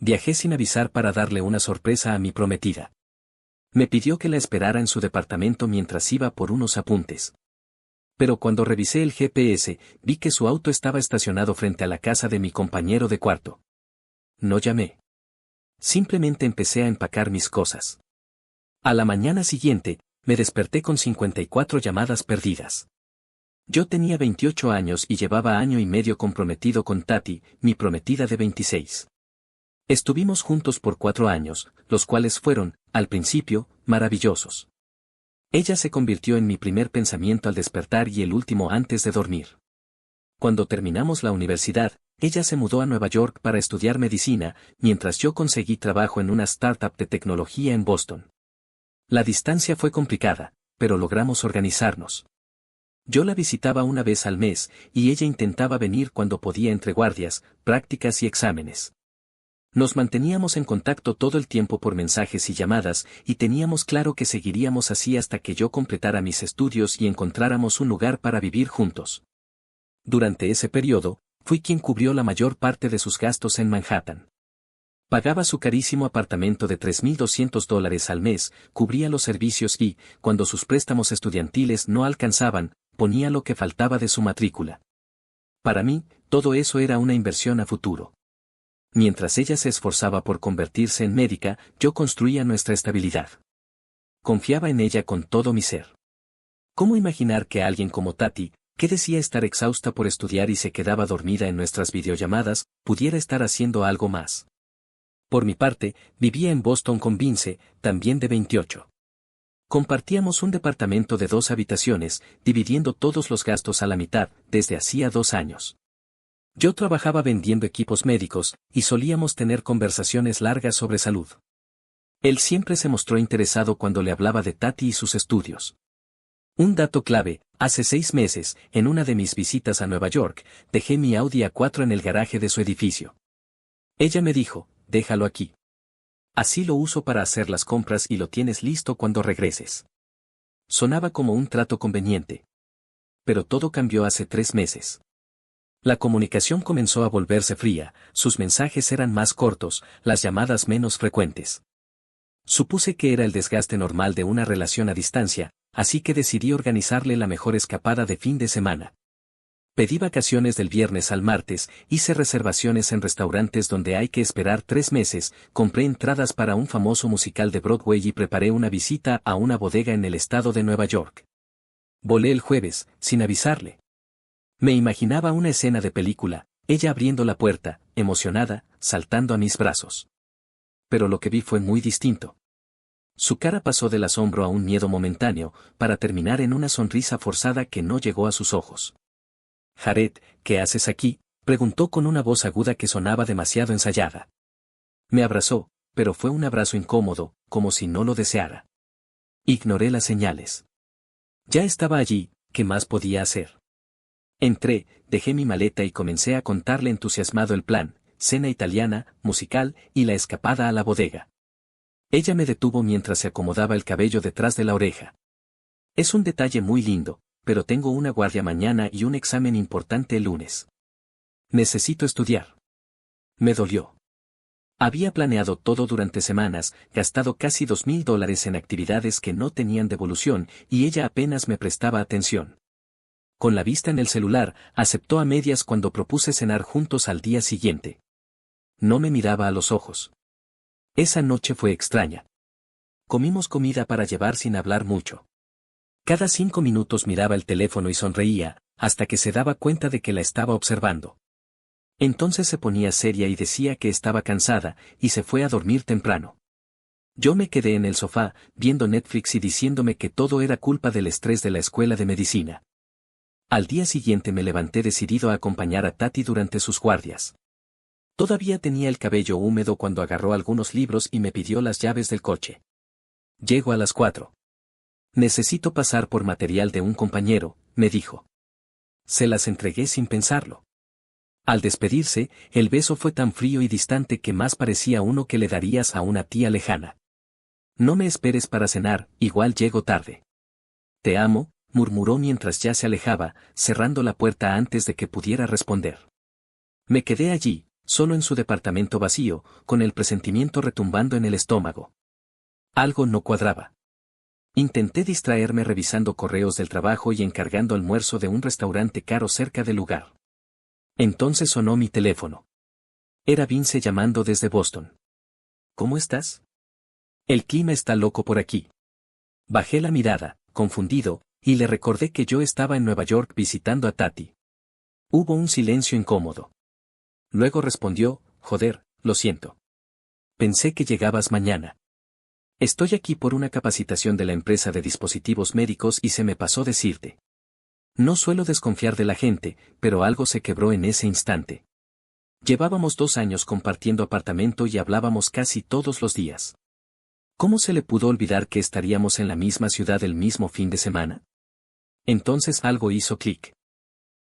Viajé sin avisar para darle una sorpresa a mi prometida. Me pidió que la esperara en su departamento mientras iba por unos apuntes. Pero cuando revisé el GPS, vi que su auto estaba estacionado frente a la casa de mi compañero de cuarto. No llamé. Simplemente empecé a empacar mis cosas. A la mañana siguiente, me desperté con 54 llamadas perdidas. Yo tenía 28 años y llevaba año y medio comprometido con Tati, mi prometida de 26. Estuvimos juntos por 4 años, los cuales fueron, al principio, maravillosos. Ella se convirtió en mi primer pensamiento al despertar y el último antes de dormir. Cuando terminamos la universidad, ella se mudó a Nueva York para estudiar medicina, mientras yo conseguí trabajo en una startup de tecnología en Boston. La distancia fue complicada, pero logramos organizarnos. Yo la visitaba una vez al mes, y ella intentaba venir cuando podía entre guardias, prácticas y exámenes. Nos manteníamos en contacto todo el tiempo por mensajes y llamadas, y teníamos claro que seguiríamos así hasta que yo completara mis estudios y encontráramos un lugar para vivir juntos. Durante ese periodo, fui quien cubrió la mayor parte de sus gastos en Manhattan. Pagaba su carísimo apartamento de $3,200 al mes, cubría los servicios y, cuando sus préstamos estudiantiles no alcanzaban, ponía lo que faltaba de su matrícula. Para mí, todo eso era una inversión a futuro. Mientras ella se esforzaba por convertirse en médica, yo construía nuestra estabilidad. Confiaba en ella con todo mi ser. ¿Cómo imaginar que alguien como Tati, que decía estar exhausta por estudiar y se quedaba dormida en nuestras videollamadas, pudiera estar haciendo algo más? Por mi parte, vivía en Boston con Vince, también de 28. Compartíamos un departamento de 2 habitaciones, dividiendo todos los gastos a la mitad, desde hacía 2 años. Yo trabajaba vendiendo equipos médicos, y solíamos tener conversaciones largas sobre salud. Él siempre se mostró interesado cuando le hablaba de Tati y sus estudios. Un dato clave: hace 6 meses, en una de mis visitas a Nueva York, dejé mi Audi A4 en el garaje de su edificio. Ella me dijo, déjalo aquí. Así lo uso para hacer las compras y lo tienes listo cuando regreses. Sonaba como un trato conveniente. Pero todo cambió hace 3 meses. La comunicación comenzó a volverse fría, sus mensajes eran más cortos, las llamadas menos frecuentes. Supuse que era el desgaste normal de una relación a distancia, así que decidí organizarle la mejor escapada de fin de semana. Pedí vacaciones del viernes al martes, hice reservaciones en restaurantes donde hay que esperar 3 meses, compré entradas para un famoso musical de Broadway y preparé una visita a una bodega en el estado de Nueva York. Volé el jueves, sin avisarle. Me imaginaba una escena de película, ella abriendo la puerta, emocionada, saltando a mis brazos. Pero lo que vi fue muy distinto. Su cara pasó del asombro a un miedo momentáneo, para terminar en una sonrisa forzada que no llegó a sus ojos. Jared, ¿qué haces aquí?, preguntó con una voz aguda que sonaba demasiado ensayada. Me abrazó, pero fue un abrazo incómodo, como si no lo deseara. Ignoré las señales. Ya estaba allí, ¿qué más podía hacer? Entré, dejé mi maleta y comencé a contarle entusiasmado el plan: cena italiana, musical y la escapada a la bodega. Ella me detuvo mientras se acomodaba el cabello detrás de la oreja. Es un detalle muy lindo, pero tengo una guardia mañana y un examen importante el lunes. Necesito estudiar. Me dolió. Había planeado todo durante semanas, gastado casi $2,000 en actividades que no tenían devolución, y ella apenas me prestaba atención. Con la vista en el celular, aceptó a medias cuando propuse cenar juntos al día siguiente. No me miraba a los ojos. Esa noche fue extraña. Comimos comida para llevar sin hablar mucho. Cada 5 minutos miraba el teléfono y sonreía, hasta que se daba cuenta de que la estaba observando. Entonces se ponía seria y decía que estaba cansada, y se fue a dormir temprano. Yo me quedé en el sofá, viendo Netflix y diciéndome que todo era culpa del estrés de la escuela de medicina. Al día siguiente me levanté decidido a acompañar a Tati durante sus guardias. Todavía tenía el cabello húmedo cuando agarró algunos libros y me pidió las llaves del coche. Llego a las 4. Necesito pasar por material de un compañero, me dijo. Se las entregué sin pensarlo. Al despedirse, el beso fue tan frío y distante que más parecía uno que le darías a una tía lejana. No me esperes para cenar, igual llego tarde. Te amo, murmuró mientras ya se alejaba, cerrando la puerta antes de que pudiera responder. Me quedé allí, solo en su departamento vacío, con el presentimiento retumbando en el estómago. Algo no cuadraba. Intenté distraerme revisando correos del trabajo y encargando almuerzo de un restaurante caro cerca del lugar. Entonces sonó mi teléfono. Era Vince llamando desde Boston. ¿Cómo estás? El clima está loco por aquí. Bajé la mirada, confundido, y le recordé que yo estaba en Nueva York visitando a Tati. Hubo un silencio incómodo. Luego respondió, joder, lo siento. Pensé que llegabas mañana. Estoy aquí por una capacitación de la empresa de dispositivos médicos y se me pasó decirte. No suelo desconfiar de la gente, pero algo se quebró en ese instante. Llevábamos 2 años compartiendo apartamento y hablábamos casi todos los días. ¿Cómo se le pudo olvidar que estaríamos en la misma ciudad el mismo fin de semana? Entonces algo hizo clic.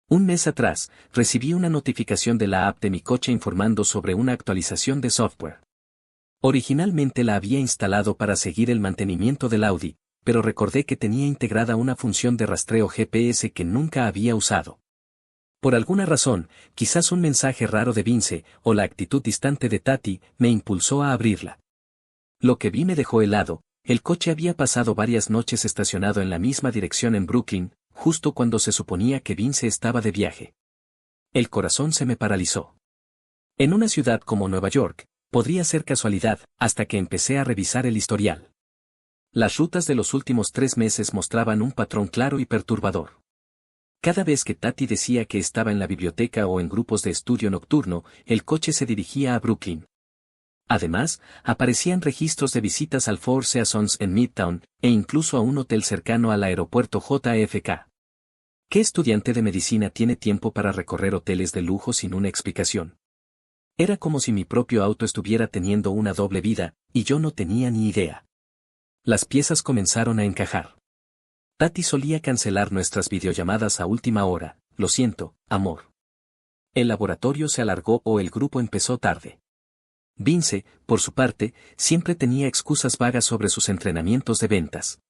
Un mes atrás, recibí una notificación de la app de mi coche informando sobre una actualización de software. Originalmente la había instalado para seguir el mantenimiento del Audi, pero recordé que tenía integrada una función de rastreo GPS que nunca había usado. Por alguna razón, quizás un mensaje raro de Vince, o la actitud distante de Tati, me impulsó a abrirla. Lo que vi me dejó helado. El coche había pasado varias noches estacionado en la misma dirección en Brooklyn, justo cuando se suponía que Vince estaba de viaje. El corazón se me paralizó. En una ciudad como Nueva York, podría ser casualidad, hasta que empecé a revisar el historial. Las rutas de los últimos 3 meses mostraban un patrón claro y perturbador. Cada vez que Tati decía que estaba en la biblioteca o en grupos de estudio nocturno, el coche se dirigía a Brooklyn. Además, aparecían registros de visitas al Four Seasons en Midtown, e incluso a un hotel cercano al aeropuerto JFK. ¿Qué estudiante de medicina tiene tiempo para recorrer hoteles de lujo sin una explicación? Era como si mi propio auto estuviera teniendo una doble vida, y yo no tenía ni idea. Las piezas comenzaron a encajar. Tati solía cancelar nuestras videollamadas a última hora, lo siento, amor. El laboratorio se alargó o el grupo empezó tarde. Vince, por su parte, siempre tenía excusas vagas sobre sus entrenamientos de ventas.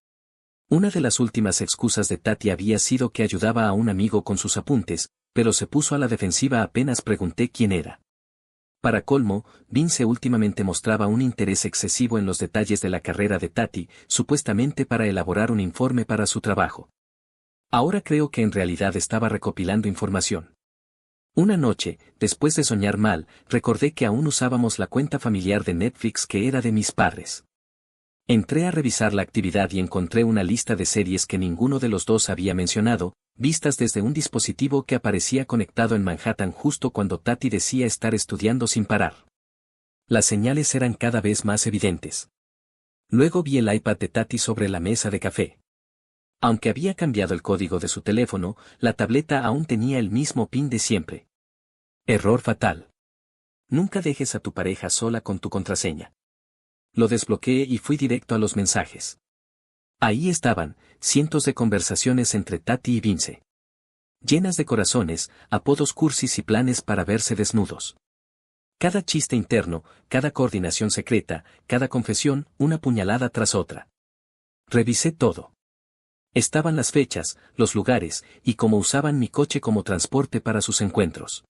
Una de las últimas excusas de Tati había sido que ayudaba a un amigo con sus apuntes, pero se puso a la defensiva apenas pregunté quién era. Para colmo, Vince últimamente mostraba un interés excesivo en los detalles de la carrera de Tati, supuestamente para elaborar un informe para su trabajo. Ahora creo que en realidad estaba recopilando información. Una noche, después de soñar mal, recordé que aún usábamos la cuenta familiar de Netflix que era de mis padres. Entré a revisar la actividad y encontré una lista de series que ninguno de los dos había mencionado, vistas desde un dispositivo que aparecía conectado en Manhattan justo cuando Tati decía estar estudiando sin parar. Las señales eran cada vez más evidentes. Luego vi el iPad de Tati sobre la mesa de café. Aunque había cambiado el código de su teléfono, la tableta aún tenía el mismo PIN de siempre. Error fatal. Nunca dejes a tu pareja sola con tu contraseña. Lo desbloqueé y fui directo a los mensajes. Ahí estaban, cientos de conversaciones entre Tati y Vince. Llenas de corazones, apodos cursis y planes para verse desnudos. Cada chiste interno, cada coordinación secreta, cada confesión, una puñalada tras otra. Revisé todo. Estaban las fechas, los lugares, y cómo usaban mi coche como transporte para sus encuentros.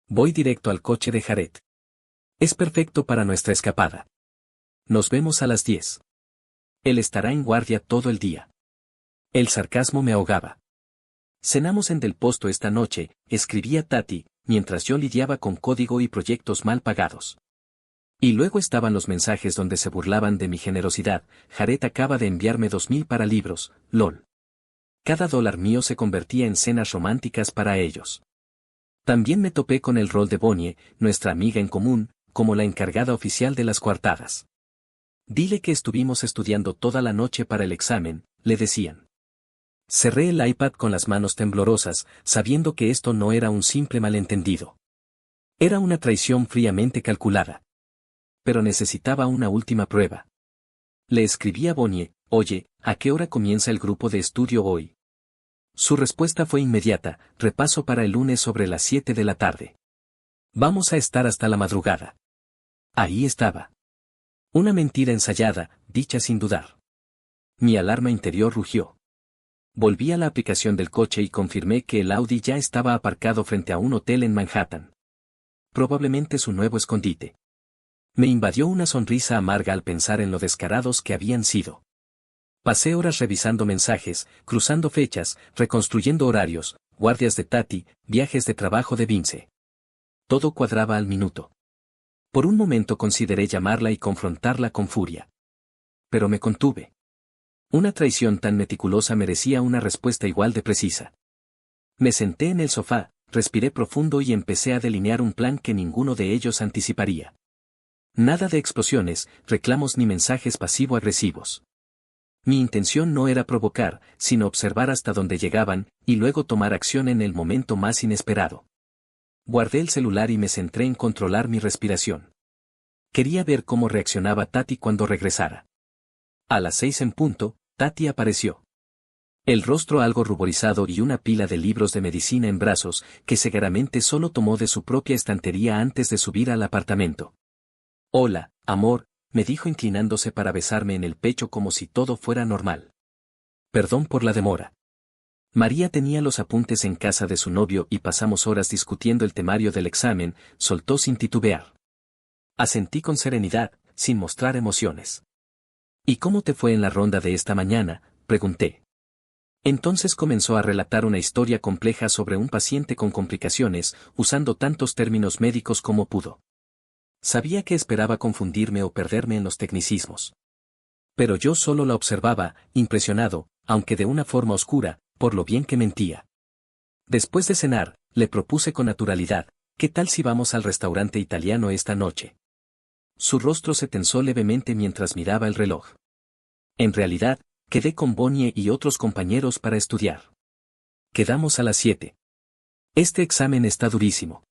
Voy directo al coche de Jared. Es perfecto para nuestra escapada. Nos vemos a las 10. Él estará en guardia todo el día. El sarcasmo me ahogaba. Cenamos en Del Posto esta noche, escribía Tati, mientras yo lidiaba con código y proyectos mal pagados. Y luego estaban los mensajes donde se burlaban de mi generosidad. Jared acaba de enviarme 2000 para libros, lol. Cada dólar mío se convertía en cenas románticas para ellos. También me topé con el rol de Bonnie, nuestra amiga en común, como la encargada oficial de las coartadas. Dile que estuvimos estudiando toda la noche para el examen, le decían. Cerré el iPad con las manos temblorosas, sabiendo que esto no era un simple malentendido. Era una traición fríamente calculada. Pero necesitaba una última prueba. Le escribí a Bonnie, oye, ¿a qué hora comienza el grupo de estudio hoy? Su respuesta fue inmediata, repaso para el lunes sobre las 7 de la tarde. Vamos a estar hasta la madrugada. Ahí estaba. Una mentira ensayada, dicha sin dudar. Mi alarma interior rugió. Volví a la aplicación del coche y confirmé que el Audi ya estaba aparcado frente a un hotel en Manhattan. probablemente su nuevo escondite. Me invadió una sonrisa amarga al pensar en lo descarados que habían sido. Pasé horas revisando mensajes, cruzando fechas, reconstruyendo horarios, guardias de Tati, viajes de trabajo de Vince. Todo cuadraba al minuto. Por un momento consideré llamarla y confrontarla con furia. Pero me contuve. Una traición tan meticulosa merecía una respuesta igual de precisa. Me senté en el sofá, respiré profundo y empecé a delinear un plan que ninguno de ellos anticiparía. Nada de explosiones, reclamos ni mensajes pasivo-agresivos. Mi intención no era provocar, sino observar hasta dónde llegaban, y luego tomar acción en el momento más inesperado. Guardé el celular y me centré en controlar mi respiración. Quería ver cómo reaccionaba Tati cuando regresara. A las 6 en punto, Tati apareció. El rostro algo ruborizado y una pila de libros de medicina en brazos, que seguramente solo tomó de su propia estantería antes de subir al apartamento. «Hola, amor», me dijo inclinándose para besarme en el pecho como si todo fuera normal. «Perdón por la demora. María tenía los apuntes en casa de su novio y pasamos horas discutiendo el temario del examen», soltó sin titubear. Asentí con serenidad, sin mostrar emociones. «¿Y cómo te fue en la ronda de esta mañana?», pregunté. Entonces comenzó a relatar una historia compleja sobre un paciente con complicaciones, usando tantos términos médicos como pudo. Sabía que esperaba confundirme o perderme en los tecnicismos. Pero yo solo la observaba, impresionado, aunque de una forma oscura, por lo bien que mentía. Después de cenar, le propuse con naturalidad, «¿Qué tal si vamos al restaurante italiano esta noche?». Su rostro se tensó levemente mientras miraba el reloj. En realidad, quedé con Bonnie y otros compañeros para estudiar. Quedamos a las 7. Este examen está durísimo.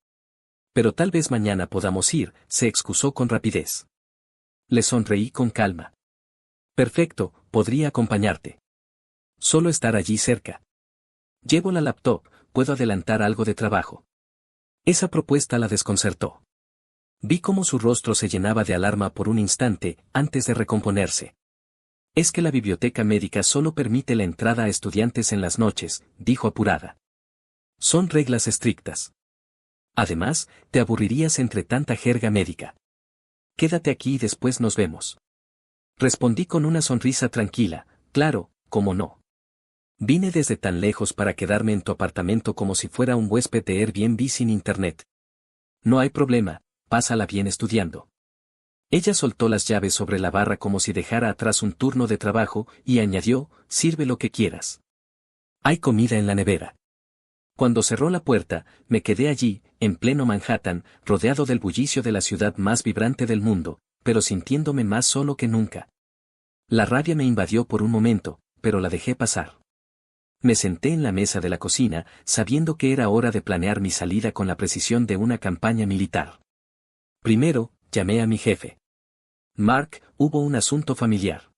Pero tal vez mañana podamos ir, se excusó con rapidez. Le sonreí con calma. Perfecto, podría acompañarte. Solo estar allí cerca. Llevo la laptop, puedo adelantar algo de trabajo. Esa propuesta la desconcertó. Vi cómo su rostro se llenaba de alarma por un instante, antes de recomponerse. «Es que la biblioteca médica solo permite la entrada a estudiantes en las noches», dijo apurada. «Son reglas estrictas. Además, te aburrirías entre tanta jerga médica. Quédate aquí y después nos vemos». Respondí con una sonrisa tranquila, «Claro, cómo no. Vine desde tan lejos para quedarme en tu apartamento como si fuera un huésped de Airbnb sin internet. No hay problema, pásala bien estudiando». Ella soltó las llaves sobre la barra como si dejara atrás un turno de trabajo, y añadió, «Sirve lo que quieras. Hay comida en la nevera». Cuando cerró la puerta, me quedé allí, en pleno Manhattan, rodeado del bullicio de la ciudad más vibrante del mundo, pero sintiéndome más solo que nunca. La rabia me invadió por un momento, pero la dejé pasar. Me senté en la mesa de la cocina, sabiendo que era hora de planear mi salida con la precisión de una campaña militar. Primero, llamé a mi jefe. «Mark, hubo un asunto familiar.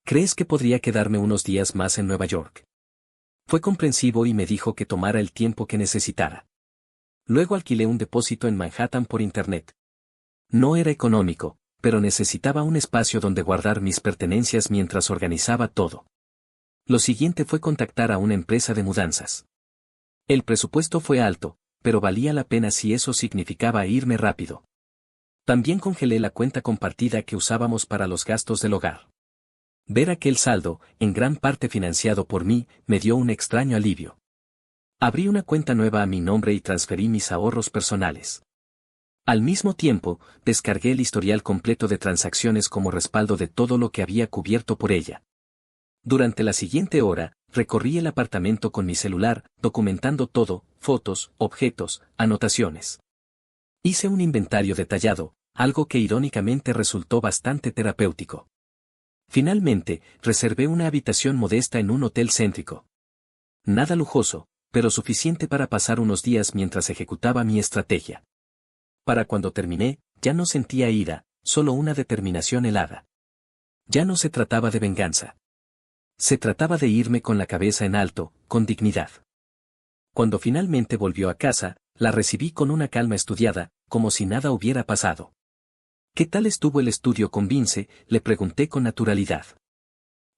¿Crees que podría quedarme unos días más en Nueva York?». Fue comprensivo y me dijo que tomara el tiempo que necesitara. Luego alquilé un depósito en Manhattan por internet. No era económico, pero necesitaba un espacio donde guardar mis pertenencias mientras organizaba todo. Lo siguiente fue contactar a una empresa de mudanzas. El presupuesto fue alto, pero valía la pena si eso significaba irme rápido. También congelé la cuenta compartida que usábamos para los gastos del hogar. Ver aquel saldo, en gran parte financiado por mí, me dio un extraño alivio. Abrí una cuenta nueva a mi nombre y transferí mis ahorros personales. Al mismo tiempo, descargué el historial completo de transacciones como respaldo de todo lo que había cubierto por ella. Durante la siguiente hora, recorrí el apartamento con mi celular, documentando todo, fotos, objetos, anotaciones. Hice un inventario detallado, algo que irónicamente resultó bastante terapéutico. Finalmente, reservé una habitación modesta en un hotel céntrico. Nada lujoso, pero suficiente para pasar unos días mientras ejecutaba mi estrategia. Para cuando terminé, ya no sentía ira, solo una determinación helada. Ya no se trataba de venganza. Se trataba de irme con la cabeza en alto, con dignidad. Cuando finalmente volvió a casa, la recibí con una calma estudiada, como si nada hubiera pasado. «¿Qué tal estuvo el estudio con Vince?», le pregunté con naturalidad.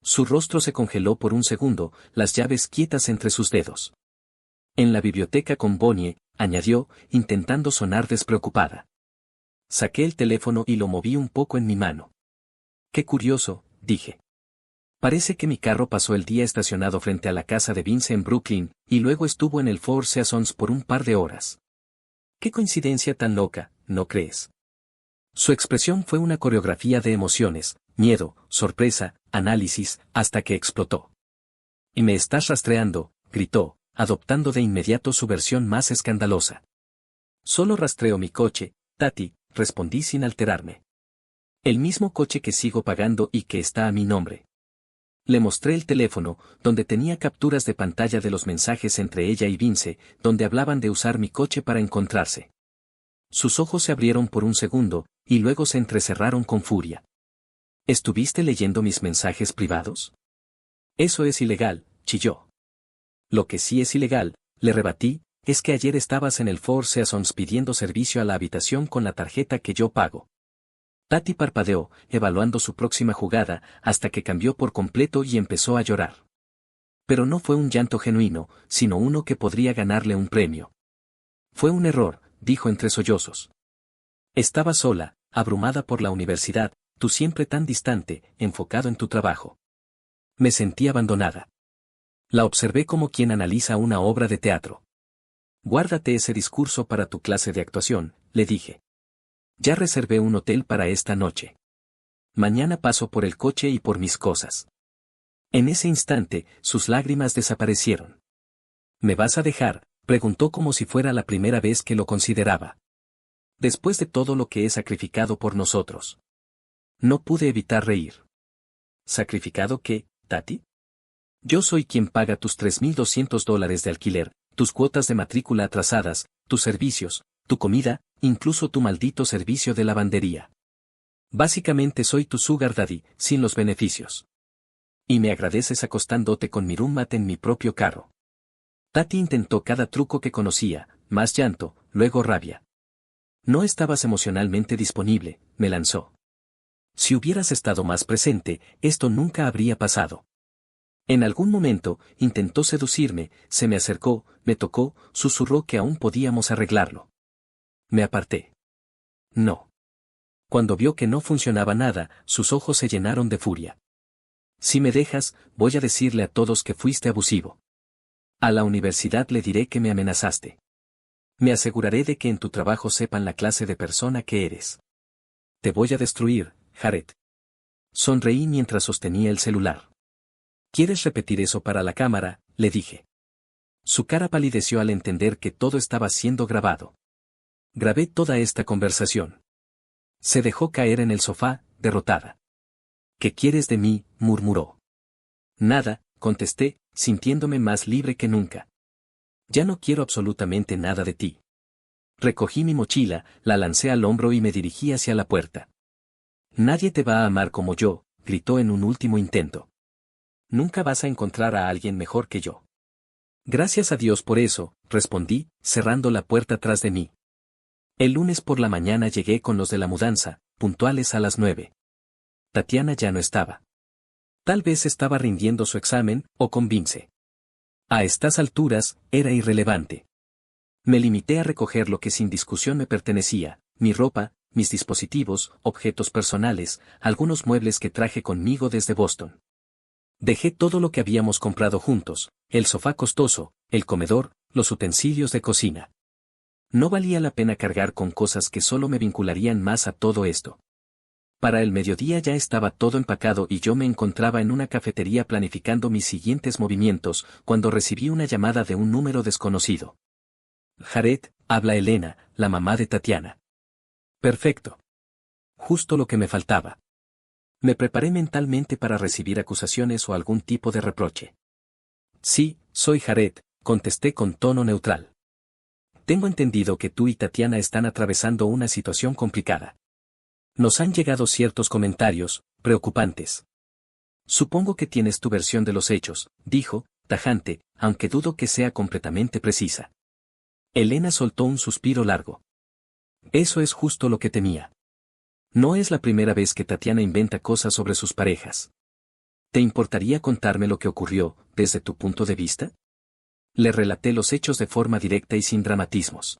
Su rostro se congeló por un segundo, las llaves quietas entre sus dedos. «En la biblioteca con Bonnie, añadió, intentando sonar despreocupada. Saqué el teléfono y lo moví un poco en mi mano. Qué curioso, dije. Parece que mi carro pasó el día estacionado frente a la casa de Vince en Brooklyn, y luego estuvo en el Four Seasons por un par de horas. Qué coincidencia tan loca, ¿no crees? Su expresión fue una coreografía de emociones, miedo, sorpresa, análisis, hasta que explotó. «Y me estás rastreando», gritó, adoptando de inmediato su versión más escandalosa. «Solo rastreo mi coche, Tati», respondí sin alterarme. «El mismo coche que sigo pagando y que está a mi nombre». Le mostré el teléfono, donde tenía capturas de pantalla de los mensajes entre ella y Vince, donde hablaban de usar mi coche para encontrarse. Sus ojos se abrieron por un segundo, y luego se entrecerraron con furia. ¿Estuviste leyendo mis mensajes privados? Eso es ilegal, chilló. Lo que sí es ilegal, le rebatí, es que ayer estabas en el Four Seasons pidiendo servicio a la habitación con la tarjeta que yo pago. Tati parpadeó, evaluando su próxima jugada, hasta que cambió por completo y empezó a llorar. Pero no fue un llanto genuino, sino uno que podría ganarle un premio. Fue un error, dijo entre sollozos. Estaba sola, abrumada por la universidad, tú siempre tan distante, enfocado en tu trabajo. Me sentí abandonada. La observé como quien analiza una obra de teatro. Guárdate ese discurso para tu clase de actuación, le dije. Ya reservé un hotel para esta noche. Mañana paso por el coche y por mis cosas. En ese instante, sus lágrimas desaparecieron. ¿Me vas a dejar?, preguntó como si fuera la primera vez que lo consideraba. Después de todo lo que he sacrificado por nosotros. No pude evitar reír. ¿Sacrificado qué, Tati? Yo soy quien paga tus $3,200 de alquiler, tus cuotas de matrícula atrasadas, tus servicios, tu comida, incluso tu maldito servicio de lavandería. Básicamente soy tu sugar daddy, sin los beneficios. Y me agradeces acostándote con mi roommate en mi propio carro. Tati intentó cada truco que conocía, más llanto, luego rabia. No estabas emocionalmente disponible, me lanzó. Si hubieras estado más presente, esto nunca habría pasado. En algún momento, intentó seducirme, se me acercó, me tocó, susurró que aún podíamos arreglarlo. Me aparté. No. Cuando vio que no funcionaba nada, sus ojos se llenaron de furia. Si me dejas, voy a decirle a todos que fuiste abusivo. A la universidad le diré que me amenazaste. Me aseguraré de que en tu trabajo sepan la clase de persona que eres. Te voy a destruir, Jared. Sonreí mientras sostenía el celular. ¿Quieres repetir eso para la cámara?, le dije. Su cara palideció al entender que todo estaba siendo grabado. Grabé toda esta conversación. Se dejó caer en el sofá, derrotada. ¿Qué quieres de mí?, murmuró. Nada, contesté, sintiéndome más libre que nunca. Ya no quiero absolutamente nada de ti. Recogí mi mochila, la lancé al hombro y me dirigí hacia la puerta. Nadie te va a amar como yo, gritó en un último intento. Nunca vas a encontrar a alguien mejor que yo. Gracias a Dios por eso, respondí, cerrando la puerta tras de mí. El lunes por la mañana llegué con los de la mudanza, puntuales a las 9. Tatiana ya no estaba. Tal vez estaba rindiendo su examen, o con Vince. A estas alturas, era irrelevante. Me limité a recoger lo que sin discusión me pertenecía, mi ropa, mis dispositivos, objetos personales, algunos muebles que traje conmigo desde Boston. Dejé todo lo que habíamos comprado juntos, el sofá costoso, el comedor, los utensilios de cocina. No valía la pena cargar con cosas que solo me vincularían más a todo esto. Para el mediodía ya estaba todo empacado y yo me encontraba en una cafetería planificando mis siguientes movimientos, cuando recibí una llamada de un número desconocido. Jared, habla Elena, la mamá de Tatiana. Perfecto. Justo lo que me faltaba. Me preparé mentalmente para recibir acusaciones o algún tipo de reproche. Sí, soy Jared, contesté con tono neutral. Tengo entendido que tú y Tatiana están atravesando una situación complicada. Nos han llegado ciertos comentarios, preocupantes. Supongo que tienes tu versión de los hechos, dijo, tajante, aunque dudo que sea completamente precisa. Elena soltó un suspiro largo. Eso es justo lo que temía. No es la primera vez que Tatiana inventa cosas sobre sus parejas. ¿Te importaría contarme lo que ocurrió, desde tu punto de vista? Le relaté los hechos de forma directa y sin dramatismos.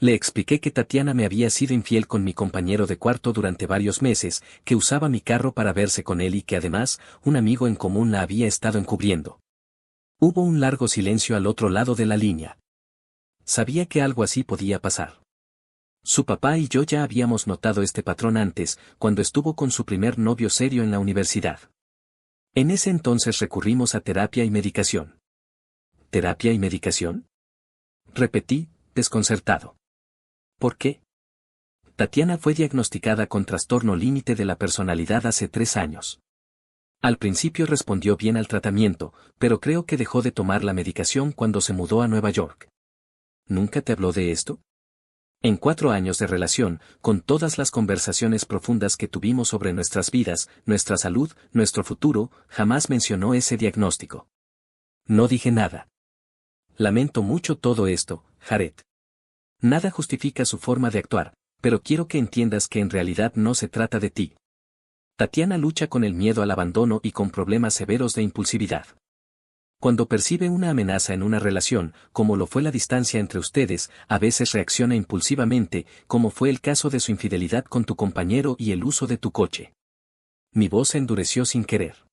Le expliqué que Tatiana me había sido infiel con mi compañero de cuarto durante varios meses, que usaba mi carro para verse con él y que además, un amigo en común la había estado encubriendo. Hubo un largo silencio al otro lado de la línea. Sabía que algo así podía pasar. Su papá y yo ya habíamos notado este patrón antes, cuando estuvo con su primer novio serio en la universidad. En ese entonces recurrimos a terapia y medicación. ¿Terapia y medicación? Repetí, desconcertado. ¿Por qué? Tatiana fue diagnosticada con trastorno límite de la personalidad hace 3 años. Al principio respondió bien al tratamiento, pero creo que dejó de tomar la medicación cuando se mudó a Nueva York. ¿Nunca te habló de esto? En 4 años de relación, con todas las conversaciones profundas que tuvimos sobre nuestras vidas, nuestra salud, nuestro futuro, jamás mencionó ese diagnóstico. No dije nada. Lamento mucho todo esto, Jared. Nada justifica su forma de actuar, pero quiero que entiendas que en realidad no se trata de ti. Tatiana lucha con el miedo al abandono y con problemas severos de impulsividad. Cuando percibe una amenaza en una relación, como lo fue la distancia entre ustedes, a veces reacciona impulsivamente, como fue el caso de su infidelidad con tu compañero y el uso de tu coche. Mi voz se endureció sin querer.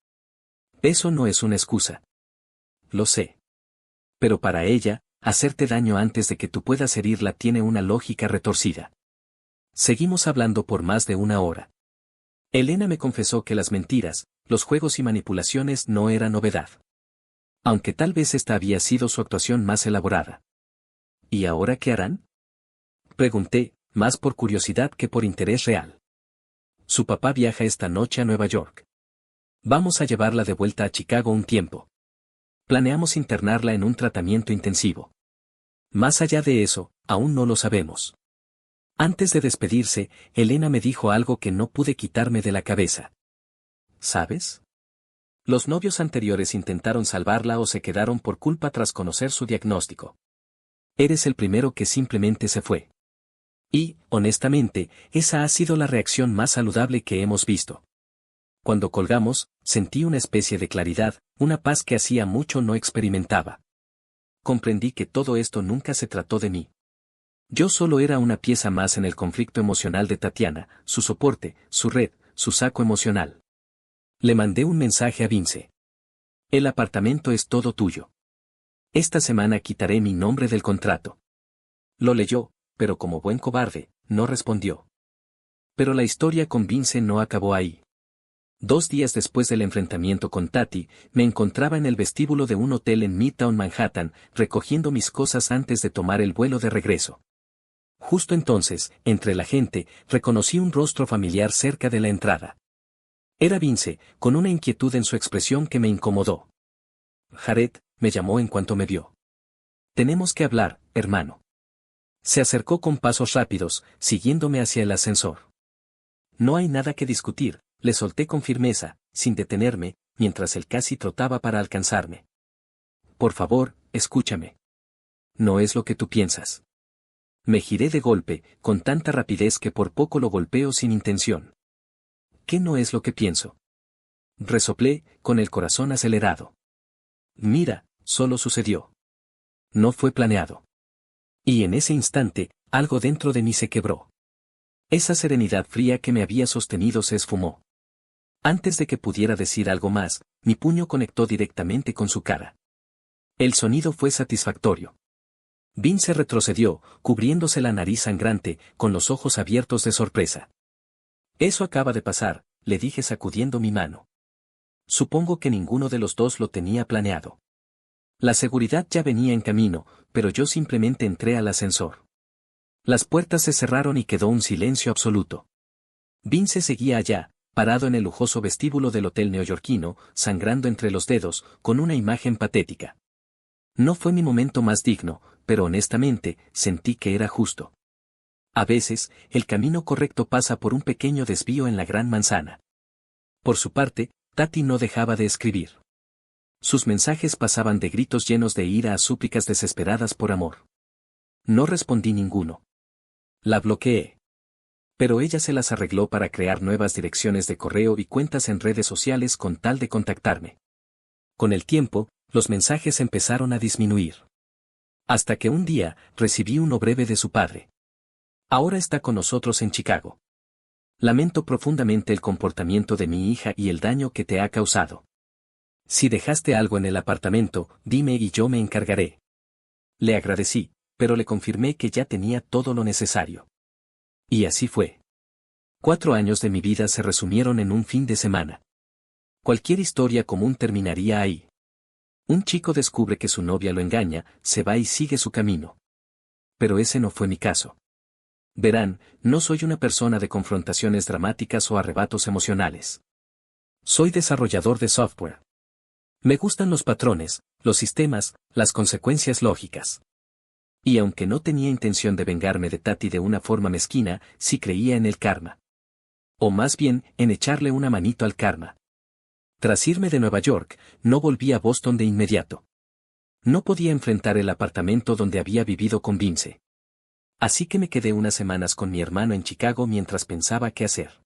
Eso no es una excusa. Lo sé. Pero para ella, hacerte daño antes de que tú puedas herirla tiene una lógica retorcida. Seguimos hablando por más de 1 hora. Elena me confesó que las mentiras, los juegos y manipulaciones no eran novedad. Aunque tal vez esta había sido su actuación más elaborada. ¿Y ahora qué harán? Pregunté, más por curiosidad que por interés real. Su papá viaja esta noche a Nueva York. Vamos a llevarla de vuelta a Chicago un tiempo. Planeamos internarla en un tratamiento intensivo. Más allá de eso, aún no lo sabemos. Antes de despedirse, Elena me dijo algo que no pude quitarme de la cabeza. ¿Sabes? Los novios anteriores intentaron salvarla o se quedaron por culpa tras conocer su diagnóstico. Eres el primero que simplemente se fue. Y, honestamente, esa ha sido la reacción más saludable que hemos visto. Cuando colgamos, sentí una especie de claridad, una paz que hacía mucho no experimentaba. Comprendí que todo esto nunca se trató de mí. Yo solo era una pieza más en el conflicto emocional de Tatiana, su soporte, su red, su saco emocional. Le mandé un mensaje a Vince. El apartamento es todo tuyo. Esta semana quitaré mi nombre del contrato. Lo leyó, pero como buen cobarde, no respondió. Pero la historia con Vince no acabó ahí. 2 días después del enfrentamiento con Tati, me encontraba en el vestíbulo de un hotel en Midtown Manhattan, recogiendo mis cosas antes de tomar el vuelo de regreso. Justo entonces, entre la gente, reconocí un rostro familiar cerca de la entrada. Era Vince, con una inquietud en su expresión que me incomodó. Jared, me llamó en cuanto me vio. Tenemos que hablar, hermano. Se acercó con pasos rápidos, siguiéndome hacia el ascensor. No hay nada que discutir, le solté con firmeza, sin detenerme, mientras él casi trotaba para alcanzarme. Por favor, escúchame. No es lo que tú piensas. Me giré de golpe, con tanta rapidez que por poco lo golpeo sin intención. ¿Qué no es lo que pienso? Resoplé, con el corazón acelerado. Mira, solo sucedió. No fue planeado. Y en ese instante, algo dentro de mí se quebró. Esa serenidad fría que me había sostenido se esfumó. Antes de que pudiera decir algo más, mi puño conectó directamente con su cara. El sonido fue satisfactorio. Vince retrocedió, cubriéndose la nariz sangrante, con los ojos abiertos de sorpresa. Eso acaba de pasar, le dije sacudiendo mi mano. Supongo que ninguno de los dos lo tenía planeado. La seguridad ya venía en camino, pero yo simplemente entré al ascensor. Las puertas se cerraron y quedó un silencio absoluto. Vince seguía allá, parado en el lujoso vestíbulo del hotel neoyorquino, sangrando entre los dedos, con una imagen patética. No fue mi momento más digno, pero honestamente, sentí que era justo. A veces, el camino correcto pasa por un pequeño desvío en la gran manzana. Por su parte, Tati no dejaba de escribir. Sus mensajes pasaban de gritos llenos de ira a súplicas desesperadas por amor. No respondí ninguno. La bloqueé. Pero ella se las arregló para crear nuevas direcciones de correo y cuentas en redes sociales con tal de contactarme. Con el tiempo, Los mensajes empezaron a disminuir. Hasta que un día, recibí uno breve de su padre. Ahora está con nosotros en Chicago. Lamento profundamente el comportamiento de mi hija y el daño que te ha causado. Si dejaste algo en el apartamento, dime y yo me encargaré. Le agradecí, pero le confirmé que ya tenía todo lo necesario. Y así fue. 4 años de mi vida se resumieron en un fin de semana. Cualquier historia común terminaría ahí. Un chico descubre que su novia lo engaña, se va y sigue su camino. Pero ese no fue mi caso. Verán, no soy una persona de confrontaciones dramáticas o arrebatos emocionales. Soy desarrollador de software. Me gustan los patrones, los sistemas, las consecuencias lógicas. Y aunque no tenía intención de vengarme de Tati de una forma mezquina, sí creía en el karma. O más bien, en echarle una manito al karma. Tras irme de Nueva York, no volví a Boston de inmediato. No podía enfrentar el apartamento donde había vivido con Vince. Así que me quedé unas semanas con mi hermano en Chicago mientras pensaba qué hacer.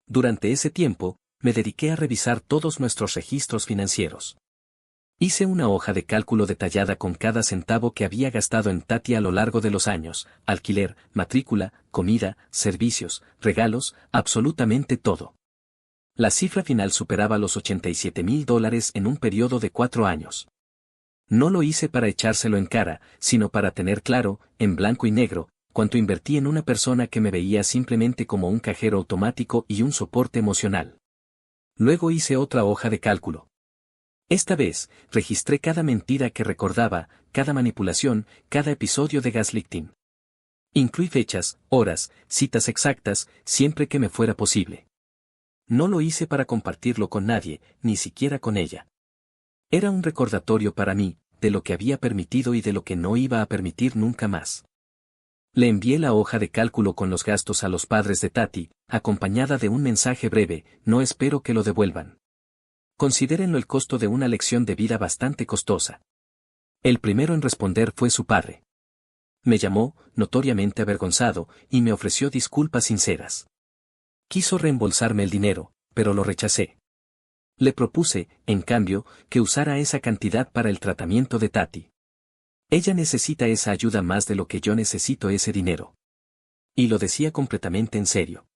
Durante ese tiempo, me dediqué a revisar todos nuestros registros financieros. Hice una hoja de cálculo detallada con cada centavo que había gastado en Tati a lo largo de los años, alquiler, matrícula, comida, servicios, regalos, absolutamente todo. La cifra final superaba los $87,000 en un periodo de 4 años. No lo hice para echárselo en cara, sino para tener claro, en blanco y negro, cuánto invertí en una persona que me veía simplemente como un cajero automático y un soporte emocional. Luego hice otra hoja de cálculo. Esta vez, registré cada mentira que recordaba, cada manipulación, cada episodio de gaslighting. Incluí fechas, horas, citas exactas, siempre que me fuera posible. No lo hice para compartirlo con nadie, ni siquiera con ella. Era un recordatorio para mí, de lo que había permitido y de lo que no iba a permitir nunca más. Le envié la hoja de cálculo con los gastos a los padres de Tati, acompañada de un mensaje breve: no espero que lo devuelvan. Considérenlo el costo de una lección de vida bastante costosa. El primero en responder fue su padre. Me llamó, notoriamente avergonzado, y me ofreció disculpas sinceras. Quiso reembolsarme el dinero, pero lo rechacé. Le propuse, en cambio, que usara esa cantidad para el tratamiento de Tati. Ella necesita esa ayuda más de lo que yo necesito ese dinero. Y lo decía completamente en serio.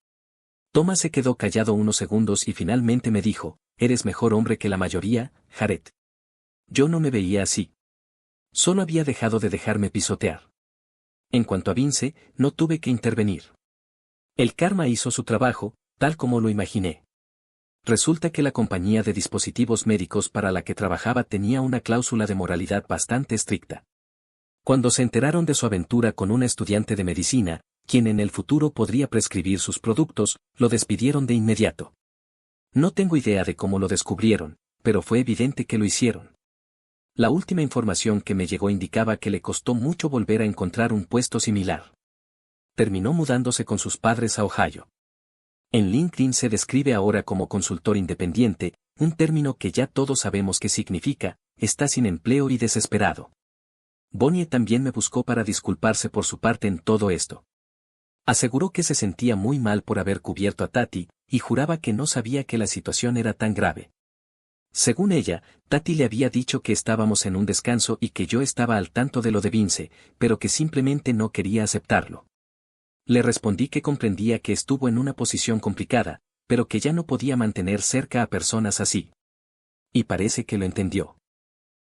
Thomas se quedó callado unos segundos y finalmente me dijo: eres mejor hombre que la mayoría, Jared. Yo no me veía así. Solo había dejado de dejarme pisotear. En cuanto a Vince, no tuve que intervenir. El karma hizo su trabajo, tal como lo imaginé. Resulta que la compañía de dispositivos médicos para la que trabajaba tenía una cláusula de moralidad bastante estricta. Cuando se enteraron de su aventura con una estudiante de medicina, quien en el futuro podría prescribir sus productos, lo despidieron de inmediato. No tengo idea de cómo lo descubrieron, pero fue evidente que lo hicieron. La última información que me llegó indicaba que le costó mucho volver a encontrar un puesto similar. Terminó mudándose con sus padres a Ohio. En LinkedIn se describe ahora como consultor independiente, un término que ya todos sabemos qué significa: está sin empleo y desesperado. Bonnie también me buscó para disculparse por su parte en todo esto. Aseguró que se sentía muy mal por haber cubierto a Tati, y juraba que no sabía que la situación era tan grave. Según ella, Tati le había dicho que estábamos en un descanso y que yo estaba al tanto de lo de Vince, pero que simplemente no quería aceptarlo. Le respondí que comprendía que estuvo en una posición complicada, pero que ya no podía mantener cerca a personas así. Y parece que lo entendió.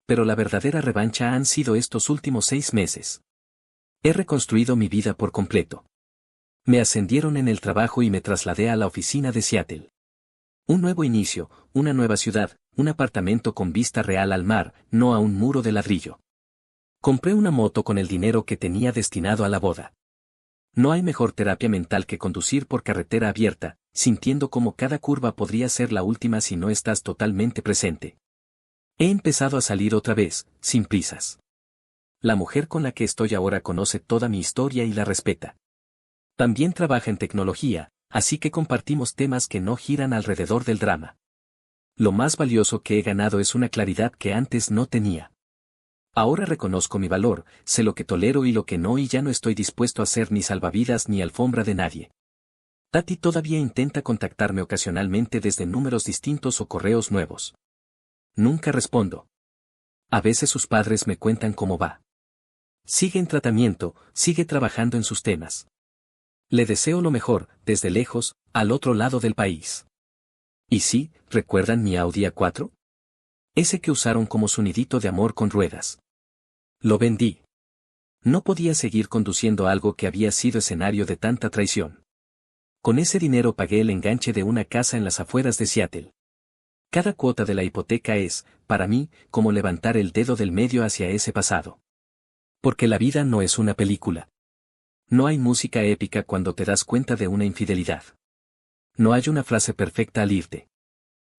Pero la verdadera revancha han sido estos últimos 6 meses. He reconstruido mi vida por completo. Me ascendieron en el trabajo y me trasladé a la oficina de Seattle. Un nuevo inicio, una nueva ciudad, un apartamento con vista real al mar, no a un muro de ladrillo. Compré una moto con el dinero que tenía destinado a la boda. No hay mejor terapia mental que conducir por carretera abierta, sintiendo como cada curva podría ser la última si no estás totalmente presente. He empezado a salir otra vez, sin prisas. La mujer con la que estoy ahora conoce toda mi historia y la respeta. También trabaja en tecnología, así que compartimos temas que no giran alrededor del drama. Lo más valioso que he ganado es una claridad que antes no tenía. Ahora reconozco mi valor, sé lo que tolero y lo que no, y ya no estoy dispuesto a ser ni salvavidas ni alfombra de nadie. Tati todavía intenta contactarme ocasionalmente desde números distintos o correos nuevos. Nunca respondo. A veces sus padres me cuentan cómo va. Sigue en tratamiento, sigue trabajando en sus temas. Le deseo lo mejor, desde lejos, al otro lado del país. Y sí, ¿recuerdan mi Audi A4? Ese que usaron como su nidito de amor con ruedas. Lo vendí. No podía seguir conduciendo algo que había sido escenario de tanta traición. Con ese dinero pagué el enganche de una casa en las afueras de Seattle. Cada cuota de la hipoteca es, para mí, como levantar el dedo del medio hacia ese pasado. Porque la vida no es una película. No hay música épica cuando te das cuenta de una infidelidad. No hay una frase perfecta al irte.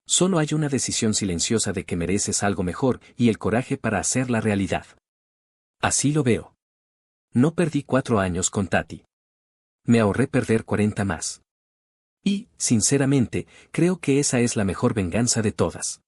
Solo hay una decisión silenciosa de que mereces algo mejor y el coraje para hacerla realidad. Así lo veo. No perdí 4 años con Tati. Me ahorré perder 40 más. Y, sinceramente, creo que esa es la mejor venganza de todas.